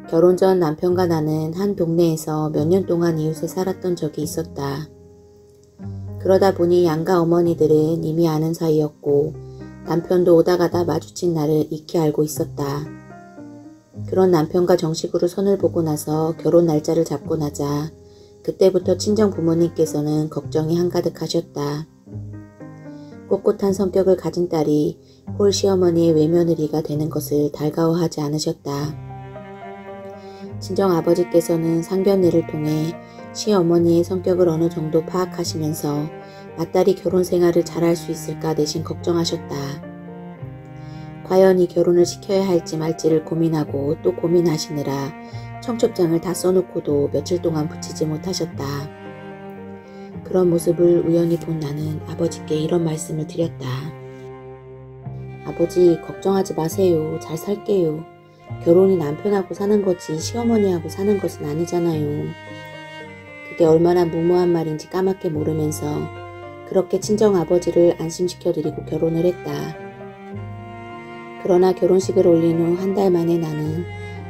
결혼 전 남편과 나는 한 동네에서 몇 년 동안 이웃에 살았던 적이 있었다. 그러다 보니 양가 어머니들은 이미 아는 사이였고 남편도 오다 가다 마주친 나를 익히 알고 있었다. 그런 남편과 정식으로 손을 보고 나서 결혼 날짜를 잡고 나자 그때부터 친정 부모님께서는 걱정이 한가득 하셨다. 꼿꼿한 성격을 가진 딸이 홀 시어머니의 외며느리가 되는 것을 달가워하지 않으셨다. 친정 아버지께서는 상견례를 통해 시어머니의 성격을 어느 정도 파악하시면서 맏딸이 결혼 생활을 잘할 수 있을까 대신 걱정하셨다. 과연 이 결혼을 시켜야 할지 말지를 고민하고 또 고민하시느라 청첩장을 다 써놓고도 며칠 동안 붙이지 못하셨다. 그런 모습을 우연히 본 나는 아버지께 이런 말씀을 드렸다. 아버지, 걱정하지 마세요. 잘 살게요. 결혼이 남편하고 사는 거지 시어머니하고 사는 것은 아니잖아요. 그게 얼마나 무모한 말인지 까맣게 모르면서 그렇게 친정아버지를 안심시켜드리고 결혼을 했다. 그러나 결혼식을 올린 후 한 달 만에 나는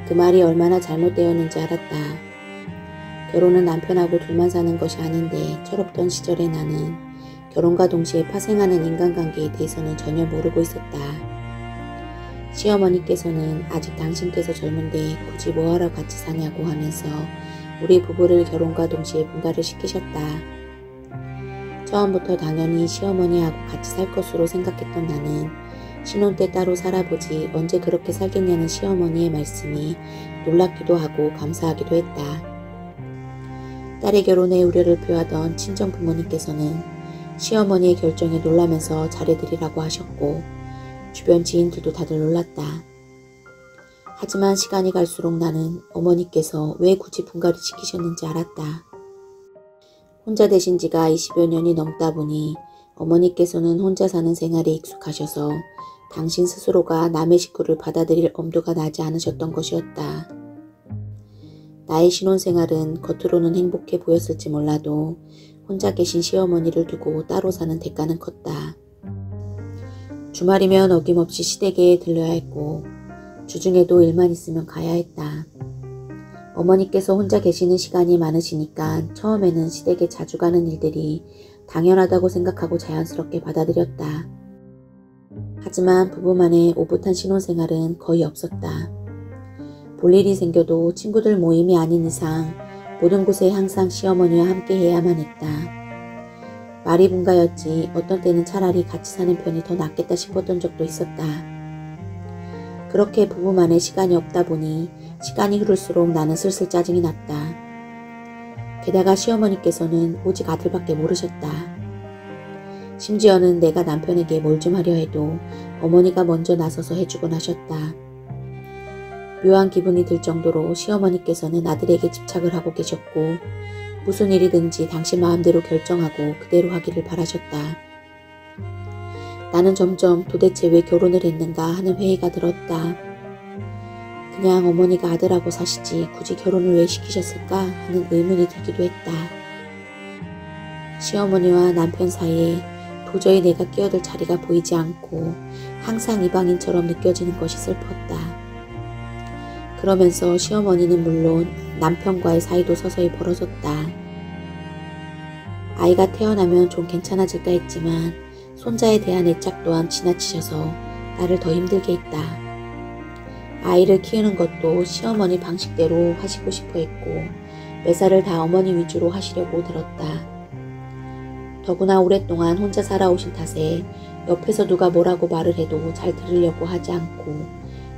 그 말이 얼마나 잘못되었는지 알았다. 결혼은 남편하고 둘만 사는 것이 아닌데 철없던 시절에 나는 결혼과 동시에 파생하는 인간관계에 대해서는 전혀 모르고 있었다. 시어머니께서는 아직 당신께서 젊은데 굳이 뭐하러 같이 사냐고 하면서 우리 부부를 결혼과 동시에 분가를 시키셨다. 처음부터 당연히 시어머니하고 같이 살 것으로 생각했던 나는 신혼 때 따로 살아보지 언제 그렇게 살겠냐는 시어머니의 말씀이 놀랍기도 하고 감사하기도 했다. 딸의 결혼에 우려를 표하던 친정 부모님께서는 시어머니의 결정에 놀라면서 잘해드리라고 하셨고 주변 지인들도 다들 놀랐다. 하지만 시간이 갈수록 나는 어머니께서 왜 굳이 분가를 시키셨는지 알았다. 혼자 되신 지가 20여 년이 넘다 보니 어머니께서는 혼자 사는 생활에 익숙하셔서 당신 스스로가 남의 식구를 받아들일 엄두가 나지 않으셨던 것이었다. 나의 신혼생활은 겉으로는 행복해 보였을지 몰라도 혼자 계신 시어머니를 두고 따로 사는 대가는 컸다. 주말이면 어김없이 시댁에 들러야 했고 주중에도 일만 있으면 가야 했다. 어머니께서 혼자 계시는 시간이 많으시니까 처음에는 시댁에 자주 가는 일들이 당연하다고 생각하고 자연스럽게 받아들였다. 하지만 부부만의 오붓한 신혼생활은 거의 없었다. 볼일이 생겨도 친구들 모임이 아닌 이상 모든 곳에 항상 시어머니와 함께 해야만 했다. 말이 분가였지 어떤 때는 차라리 같이 사는 편이 더 낫겠다 싶었던 적도 있었다. 그렇게 부부만의 시간이 없다 보니 시간이 흐를수록 나는 슬슬 짜증이 났다. 게다가 시어머니께서는 오직 아들밖에 모르셨다. 심지어는 내가 남편에게 뭘 좀 하려 해도 어머니가 먼저 나서서 해주곤 하셨다. 묘한 기분이 들 정도로 시어머니께서는 아들에게 집착을 하고 계셨고 무슨 일이든지 당신 마음대로 결정하고 그대로 하기를 바라셨다. 나는 점점 도대체 왜 결혼을 했는가 하는 회의가 들었다. 그냥 어머니가 아들하고 사시지 굳이 결혼을 왜 시키셨을까 하는 의문이 들기도 했다. 시어머니와 남편 사이에 도저히 내가 끼어들 자리가 보이지 않고 항상 이방인처럼 느껴지는 것이 슬펐다. 그러면서 시어머니는 물론 남편과의 사이도 서서히 벌어졌다. 아이가 태어나면 좀 괜찮아질까 했지만 손자에 대한 애착 또한 지나치셔서 나를 더 힘들게 했다. 아이를 키우는 것도 시어머니 방식대로 하시고 싶어 했고 매사를 다 어머니 위주로 하시려고 들었다. 더구나 오랫동안 혼자 살아오신 탓에 옆에서 누가 뭐라고 말을 해도 잘 들으려고 하지 않고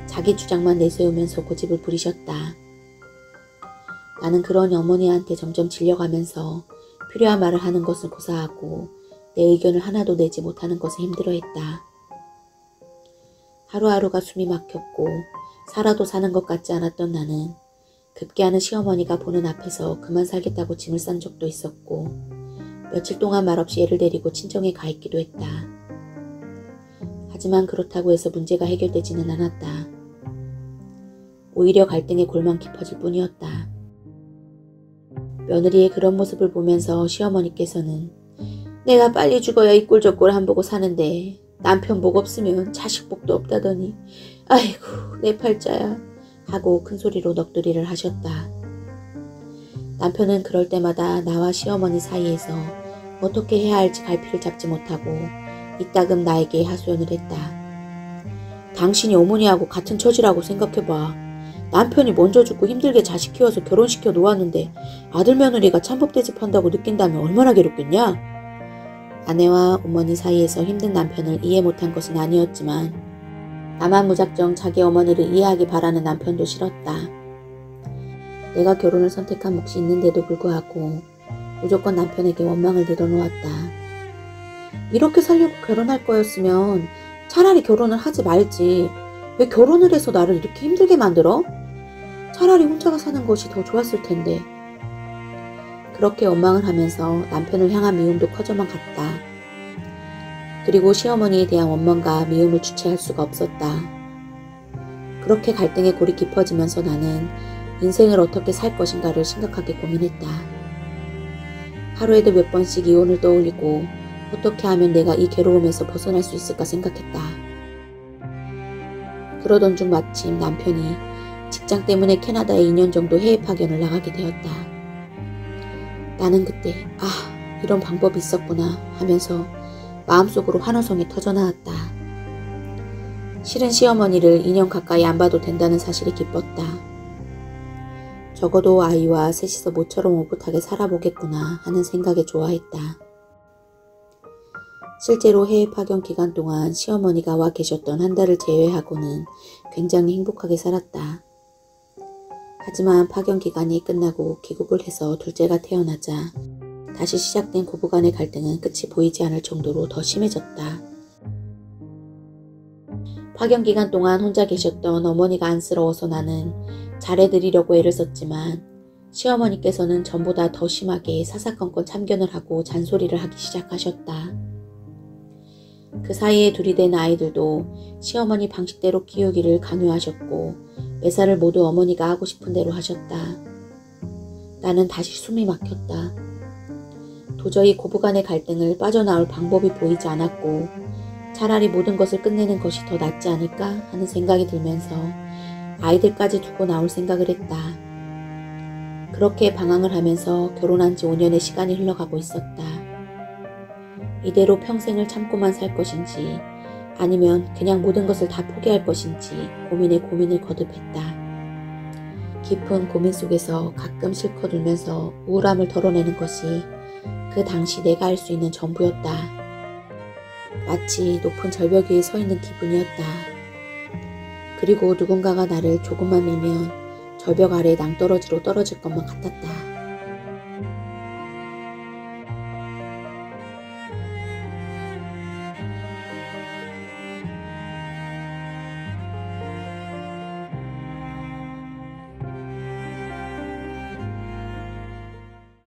자기 주장만 내세우면서 고집을 부리셨다. 나는 그런 어머니한테 점점 질려가면서 필요한 말을 하는 것을 고사하고 내 의견을 하나도 내지 못하는 것에 힘들어했다. 하루하루가 숨이 막혔고 살아도 사는 것 같지 않았던 나는 급기야는 시어머니가 보는 앞에서 그만 살겠다고 짐을 싼 적도 있었고 며칠 동안 말없이 애를 데리고 친정에 가 있기도 했다. 하지만 그렇다고 해서 문제가 해결되지는 않았다. 오히려 갈등의 골만 깊어질 뿐이었다. 며느리의 그런 모습을 보면서 시어머니께서는 내가 빨리 죽어야 이 꼴 저 꼴 안 보고 사는데 남편 복 없으면 자식 복도 없다더니 아이고 내 팔자야 하고 큰 소리로 넋두리를 하셨다. 남편은 그럴 때마다 나와 시어머니 사이에서 어떻게 해야 할지 갈피를 잡지 못하고 이따금 나에게 하소연을 했다. 당신이 어머니하고 같은 처지라고 생각해봐. 남편이 먼저 죽고 힘들게 자식 키워서 결혼시켜 놓았는데 아들 며느리가 찬법대접한다고 느낀다면 얼마나 괴롭겠냐? 아내와 어머니 사이에서 힘든 남편을 이해 못한 것은 아니었지만 나만 무작정 자기 어머니를 이해하기 바라는 남편도 싫었다. 내가 결혼을 선택한 몫이 있는데도 불구하고 무조건 남편에게 원망을 늘어놓았다. 이렇게 살려고 결혼할 거였으면 차라리 결혼을 하지 말지. 왜 결혼을 해서 나를 이렇게 힘들게 만들어? 차라리 혼자가 사는 것이 더 좋았을 텐데. 그렇게 원망을 하면서 남편을 향한 미움도 커져만 갔다. 그리고 시어머니에 대한 원망과 미움을 주체할 수가 없었다. 그렇게 갈등의 골이 깊어지면서 나는 인생을 어떻게 살 것인가를 심각하게 고민했다. 하루에도 몇 번씩 이혼을 떠올리고 어떻게 하면 내가 이 괴로움에서 벗어날 수 있을까 생각했다. 그러던 중 마침 남편이 직장 때문에 캐나다에 2년 정도 해외 파견을 나가게 되었다. 나는 그때 이런 방법이 있었구나 하면서 마음속으로 환호성이 터져나왔다. 실은 시어머니를 2년 가까이 안 봐도 된다는 사실이 기뻤다. 적어도 아이와 셋이서 모처럼 오붓하게 살아보겠구나 하는 생각에 좋아했다. 실제로 해외 파견 기간 동안 시어머니가 와 계셨던 한 달을 제외하고는 굉장히 행복하게 살았다. 하지만 파견 기간이 끝나고 귀국을 해서 둘째가 태어나자 다시 시작된 고부간의 갈등은 끝이 보이지 않을 정도로 더 심해졌다. 파견 기간 동안 혼자 계셨던 어머니가 안쓰러워서 나는 잘해드리려고 애를 썼지만 시어머니께서는 전보다 더 심하게 사사건건 참견을 하고 잔소리를 하기 시작하셨다. 그 사이에 둘이 된 아이들도 시어머니 방식대로 키우기를 강요하셨고 매사를 모두 어머니가 하고 싶은 대로 하셨다. 나는 다시 숨이 막혔다. 도저히 고부간의 갈등을 빠져나올 방법이 보이지 않았고 차라리 모든 것을 끝내는 것이 더 낫지 않을까 하는 생각이 들면서 아이들까지 두고 나올 생각을 했다. 그렇게 방황을 하면서 결혼한 지 5년의 시간이 흘러가고 있었다. 이대로 평생을 참고만 살 것인지 아니면 그냥 모든 것을 다 포기할 것인지 고민에 고민을 거듭했다. 깊은 고민 속에서 가끔 실컷 울면서 우울함을 덜어내는 것이 그 당시 내가 할 수 있는 전부였다. 마치 높은 절벽 위에 서 있는 기분이었다. 그리고 누군가가 나를 조금만 밀면 절벽 아래 낭떠러지로 떨어질 것만 같았다.